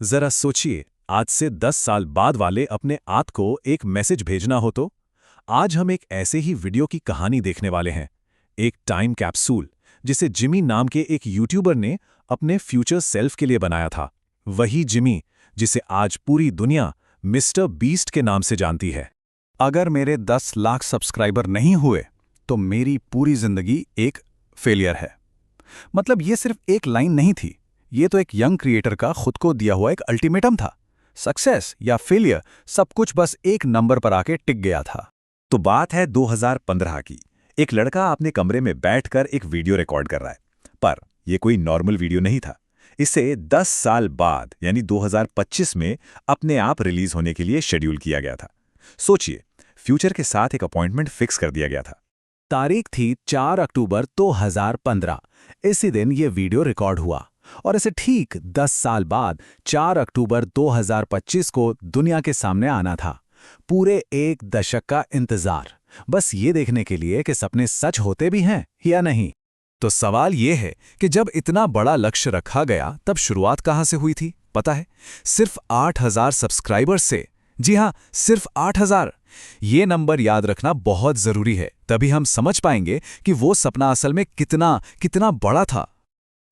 जरा सोचिए, आज से 10 साल बाद वाले अपने आप को एक मैसेज भेजना हो तो। आज हम एक ऐसे ही वीडियो की कहानी देखने वाले हैं। एक टाइम कैप्सूल जिसे जिमी नाम के एक यूट्यूबर ने अपने फ्यूचर सेल्फ के लिए बनाया था। वही जिमी जिसे आज पूरी दुनिया मिस्टर बीस्ट के नाम से जानती है। अगर मेरे 10 लाख सब्सक्राइबर नहीं हुए तो मेरी पूरी जिंदगी एक फेलियर है। मतलब ये सिर्फ एक लाइन नहीं थी, ये तो एक यंग क्रिएटर का खुद को दिया हुआ एक अल्टीमेटम था। सक्सेस या फेलियर सब कुछ बस एक नंबर पर आके टिक गया था। तो बात है 2015 की। एक लड़का अपने कमरे में बैठकर एक वीडियो रिकॉर्ड कर रहा है, पर यह कोई नॉर्मल वीडियो नहीं था। इसे 10 साल बाद यानी 2025 में अपने आप रिलीज होने के लिए शेड्यूल किया गया था। सोचिए, फ्यूचर के साथ एक अपॉइंटमेंट फिक्स कर दिया गया था। तारीख थी 4 अक्टूबर 2015। इसी दिन ये वीडियो रिकॉर्ड हुआ और इसे ठीक 10 साल बाद 4 अक्टूबर 2025 को दुनिया के सामने आना था। पूरे एक दशक का इंतजार, बस ये देखने के लिए कि सपने सच होते भी हैं या नहीं। तो सवाल ये है कि जब इतना बड़ा लक्ष्य रखा गया तब शुरुआत कहाँ से हुई थी? पता है, सिर्फ 8000 सब्सक्राइबर्स से। जी हाँ, सिर्फ 8000। ये नंबर याद रखना बहुत जरूरी है, तभी हम समझ पाएंगे कि वो सपना असल में कितना कितना बड़ा था।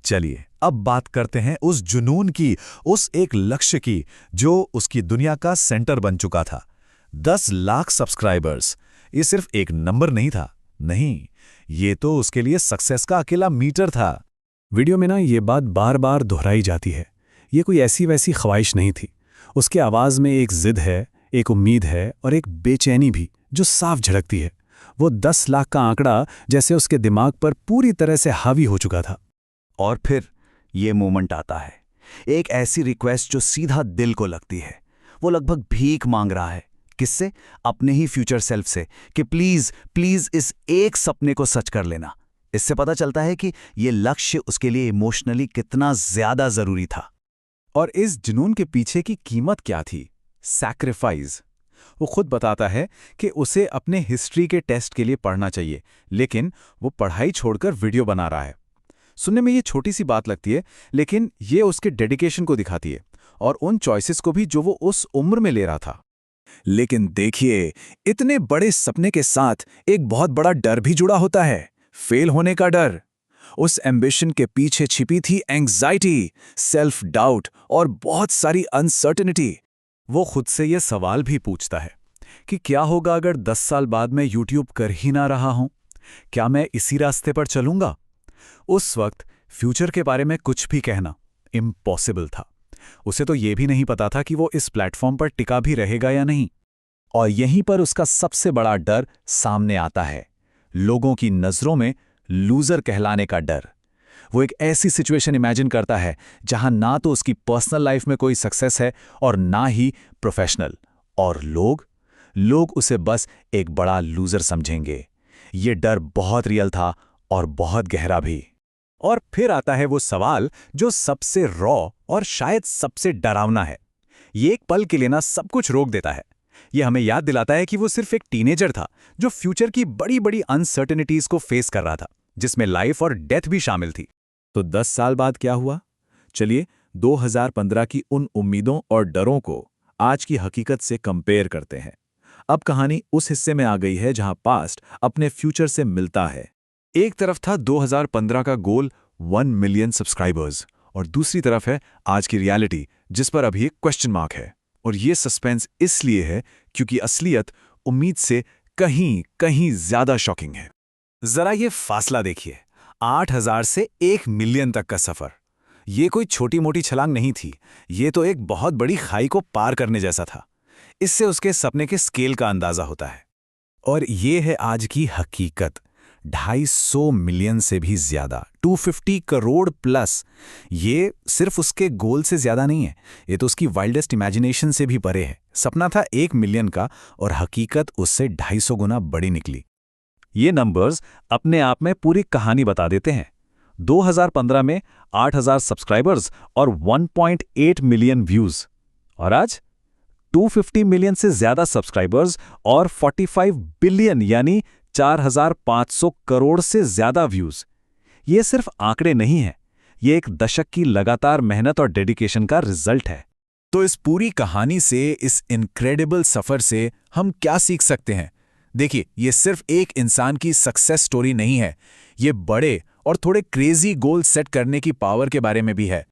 चलिए अब बात करते हैं उस जुनून की, उस एक लक्ष्य की जो उसकी दुनिया का सेंटर बन चुका था। 10 लाख सब्सक्राइबर्स, ये सिर्फ एक नंबर नहीं था। नहीं, ये तो उसके लिए सक्सेस का अकेला मीटर था। वीडियो में ये बात बार बार दोहराई जाती है। ये कोई ऐसी वैसी ख्वाहिश नहीं थी। उसके आवाज़ में एक जिद है, एक उम्मीद है और एक बेचैनी भी जो साफ झलकती है। वो 10 लाख का आंकड़ा जैसे उसके दिमाग पर पूरी तरह से हावी हो चुका था। और फिर ये मोमेंट आता है, एक ऐसी रिक्वेस्ट जो सीधा दिल को लगती है। वो लगभग भीख मांग रहा है। किससे? अपने ही फ्यूचर सेल्फ से, कि प्लीज प्लीज इस एक सपने को सच कर लेना। इससे पता चलता है कि ये लक्ष्य उसके लिए इमोशनली कितना ज्यादा जरूरी था। और इस जुनून के पीछे की कीमत क्या थी? सैक्रिफाइस। वो खुद बताता है कि उसे अपने हिस्ट्री के टेस्ट के लिए पढ़ना चाहिए, लेकिन वो पढ़ाई छोड़कर वीडियो बना रहा है। सुनने में ये छोटी सी बात लगती है, लेकिन ये उसके डेडिकेशन को दिखाती है और उन चॉइसेस को भी जो वो उस उम्र में ले रहा था। लेकिन देखिए, इतने बड़े सपने के साथ एक बहुत बड़ा डर भी जुड़ा होता है, फेल होने का डर। उस एम्बिशन के पीछे छिपी थी एंग्जाइटी, सेल्फ डाउट और बहुत सारी अनसर्टेनिटी। वो खुद से ये सवाल भी पूछता है कि क्या होगा अगर 10 साल बाद मैं यूट्यूब कर ही ना रहा हूं? क्या मैं इसी रास्ते पर चलूंगा? उस वक्त फ्यूचर के बारे में कुछ भी कहना इम्पॉसिबल था। उसे तो ये भी नहीं पता था कि वो इस प्लेटफॉर्म पर टिका भी रहेगा या नहीं। और यहीं पर उसका सबसे बड़ा डर सामने आता है, लोगों की नज़रों में लूजर कहलाने का डर। वो एक ऐसी सिचुएशन इमेजिन करता है जहां ना तो उसकी पर्सनल लाइफ में कोई सक्सेस है और ना ही प्रोफेशनल, और लोग उसे बस एक बड़ा लूजर समझेंगे। ये डर बहुत रियल था और बहुत गहरा भी। और फिर आता है वो सवाल जो सबसे रॉ और शायद सबसे डरावना है। ये एक पल के लिए ना सब कुछ रोक देता है। ये हमें याद दिलाता है कि वो सिर्फ एक टीनेजर था जो फ्यूचर की बड़ी बड़ी अनसर्टेनिटीज को फेस कर रहा था, जिसमें लाइफ और डेथ भी शामिल थी। तो 10 साल बाद क्या हुआ? चलिए 2015 की उन उम्मीदों और डरों को आज की हकीकत से कंपेयर करते हैं। अब कहानी उस हिस्से में आ गई है जहां पास्ट अपने फ्यूचर से मिलता है। एक तरफ था 2015 का गोल 1 मिलियन सब्सक्राइबर्स, और दूसरी तरफ है आज की रियलिटी जिस पर अभी एक क्वेश्चन मार्क है। और ये सस्पेंस इसलिए है क्योंकि असलियत उम्मीद से कहीं कहीं ज्यादा शॉकिंग है। जरा ये फासला देखिए, 8000 से 1 मिलियन तक का सफर। ये कोई छोटी मोटी छलांग नहीं थी, ये तो एक बहुत बड़ी खाई को पार करने जैसा था। इससे उसके सपने के स्केल का अंदाजा होता है। और ये है आज की हकीकत, 250 मिलियन से भी ज्यादा, 250 करोड़ प्लस। ये सिर्फ उसके गोल से ज्यादा नहीं है, ये तो उसकी वाइल्डेस्ट इमेजिनेशन से भी परे है। सपना था 1 मिलियन का और हकीकत उससे 250 गुना बड़ी निकली। ये नंबर्स अपने आप में पूरी कहानी बता देते हैं। 2015 में 8000 सब्सक्राइबर्स और 1.8 मिलियन व्यूज, और आज 250 मिलियन से ज्यादा सब्सक्राइबर्स और 45 बिलियन यानी 4500 करोड़ से ज्यादा व्यूज। ये सिर्फ आंकड़े नहीं हैं, ये एक दशक की लगातार मेहनत और डेडिकेशन का रिजल्ट है। तो इस पूरी कहानी से, इस इनक्रेडिबल सफर से हम क्या सीख सकते हैं? देखिए, ये सिर्फ एक इंसान की सक्सेस स्टोरी नहीं है, ये बड़े और थोड़े क्रेजी गोल सेट करने की पावर के बारे में भी है।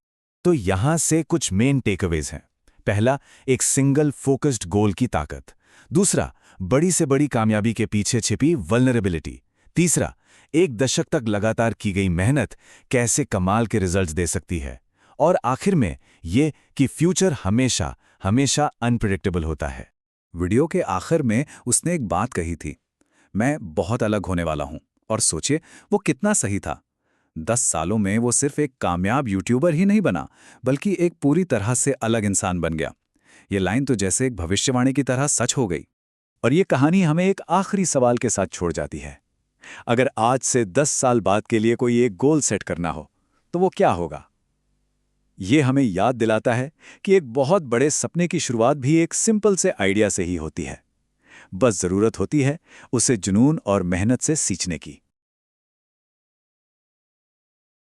तो यहां से कुछ मेन टेकअवेज हैं। पहला, एक सिंगल फोकस्ड गोल की ताकत। दूसरा, बड़ी से बड़ी कामयाबी के पीछे छिपी वल्नरेबिलिटी। तीसरा, एक दशक तक लगातार की गई मेहनत कैसे कमाल के रिजल्ट्स दे सकती है। और आखिर में ये कि फ्यूचर हमेशा हमेशा अनप्रेडिक्टेबल होता है। वीडियो के आखिर में उसने एक बात कही थी, मैं बहुत अलग होने वाला हूं। और सोचिए वो कितना सही था। 10 सालों में वो सिर्फ एक कामयाब यूट्यूबर ही नहीं बना, बल्कि एक पूरी तरह से अलग इंसान बन गया। ये लाइन तो जैसे एक भविष्यवाणी की तरह सच हो गई। और ये कहानी हमें एक आखिरी सवाल के साथ छोड़ जाती है। अगर आज से 10 साल बाद के लिए कोई एक गोल सेट करना हो, तो वो क्या होगा? ये हमें याद दिलाता है कि एक बहुत बड़े सपने की शुरुआत भी एक सिंपल से आइडिया से ही होती है। बस जरूरत होती है उसे जुनून और मेहनत से सींचने की।